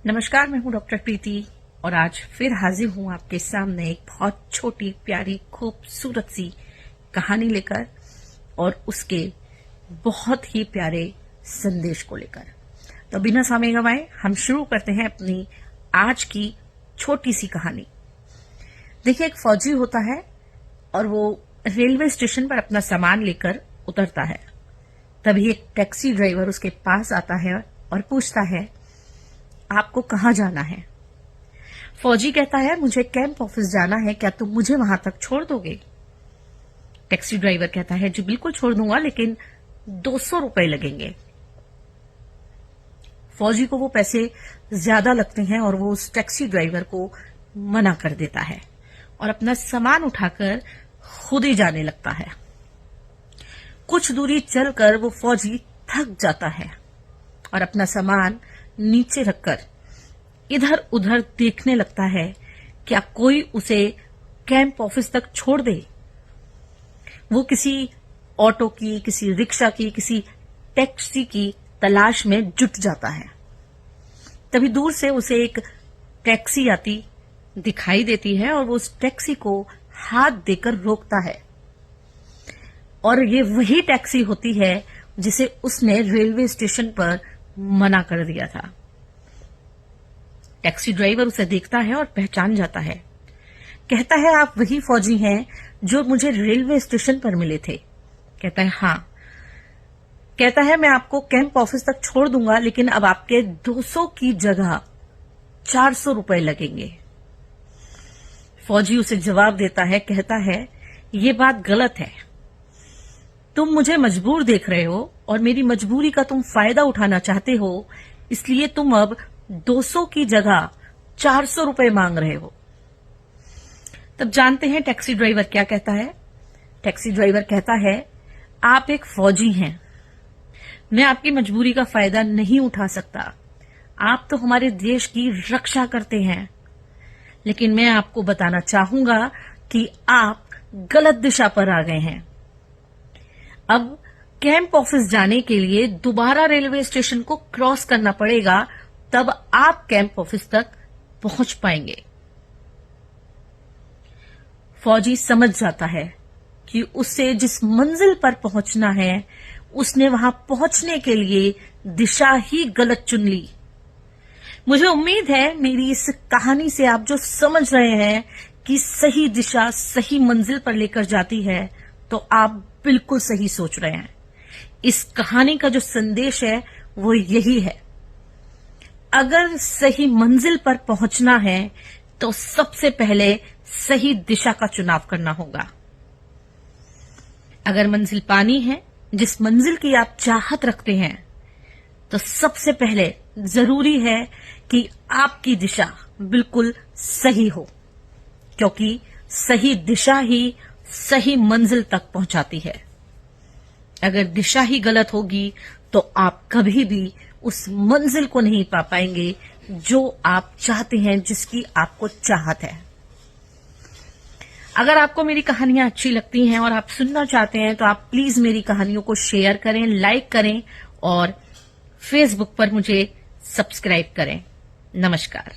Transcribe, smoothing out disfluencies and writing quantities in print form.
नमस्कार, मैं हूं डॉक्टर प्रीति और आज फिर हाजिर हूं आपके सामने एक बहुत छोटी प्यारी खूबसूरत सी कहानी लेकर और उसके बहुत ही प्यारे संदेश को लेकर। तो बिना समय गंवाए हम शुरू करते हैं अपनी आज की छोटी सी कहानी। देखिए, एक फौजी होता है और वो रेलवे स्टेशन पर अपना सामान लेकर उतरता है। तभी एक टैक्सी ड्राइवर उसके पास आता है और पूछता है, आपको कहाँ जाना है? फौजी कहता है, मुझे कैंप ऑफिस जाना है, क्या तुम मुझे वहां तक छोड़ दोगे? टैक्सी ड्राइवर कहता है, जी बिल्कुल छोड़ दूंगा, लेकिन 200 रुपए लगेंगे। फौजी को वो पैसे ज्यादा लगते हैं और वो उस टैक्सी ड्राइवर को मना कर देता है और अपना सामान उठाकर खुद ही जाने लगता है। कुछ दूरी चलकर वो फौजी थक जाता है और अपना सामान नीचे रखकर इधर उधर देखने लगता है, क्या कोई उसे कैंप ऑफिस तक छोड़ दे। वो किसी ऑटो की, किसी रिक्शा की, किसी टैक्सी की तलाश में जुट जाता है। तभी दूर से उसे एक टैक्सी आती दिखाई देती है और वो उस टैक्सी को हाथ देकर रोकता है और ये वही टैक्सी होती है जिसे उसने रेलवे स्टेशन पर मना कर दिया था। टैक्सी ड्राइवर उसे देखता है और पहचान जाता है। कहता है, आप वही फौजी हैं जो मुझे रेलवे स्टेशन पर मिले थे? कहता है, हाँ। कहता है, मैं आपको कैंप ऑफिस तक छोड़ दूंगा, लेकिन अब आपके 200 की जगह 400 रुपए लगेंगे। फौजी उसे जवाब देता है, कहता है, ये बात गलत है। तुम मुझे मजबूर देख रहे हो और मेरी मजबूरी का तुम फायदा उठाना चाहते हो, इसलिए तुम अब 200 की जगह 400 रुपए मांग रहे हो। तब जानते हैं टैक्सी ड्राइवर क्या कहता है? टैक्सी ड्राइवर कहता है, आप एक फौजी हैं, मैं आपकी मजबूरी का फायदा नहीं उठा सकता। आप तो हमारे देश की रक्षा करते हैं, लेकिन मैं आपको बताना चाहूंगा कि आप गलत दिशा पर आ गए हैं। अब कैंप ऑफिस जाने के लिए दोबारा रेलवे स्टेशन को क्रॉस करना पड़ेगा, तब आप कैंप ऑफिस तक पहुंच पाएंगे। फौजी समझ जाता है कि उसे जिस मंजिल पर पहुंचना है, उसने वहां पहुंचने के लिए दिशा ही गलत चुन ली। मुझे उम्मीद है मेरी इस कहानी से आप जो समझ रहे हैं कि सही दिशा सही मंजिल पर लेकर जाती है, तो आप बिल्कुल सही सोच रहे हैं। इस कहानी का जो संदेश है वो यही है, अगर सही मंजिल पर पहुंचना है तो सबसे पहले सही दिशा का चुनाव करना होगा। अगर मंजिल पानी है, जिस मंजिल की आप चाहत रखते हैं, तो सबसे पहले जरूरी है कि आपकी दिशा बिल्कुल सही हो, क्योंकि सही दिशा ही सही मंजिल तक पहुंचाती है। अगर दिशा ही गलत होगी तो आप कभी भी उस मंजिल को नहीं पा पाएंगे जो आप चाहते हैं, जिसकी आपको चाहत है। अगर आपको मेरी कहानियां अच्छी लगती हैं और आप सुनना चाहते हैं, तो आप प्लीज मेरी कहानियों को शेयर करें, लाइक करें और फेसबुक पर मुझे सब्सक्राइब करें। नमस्कार।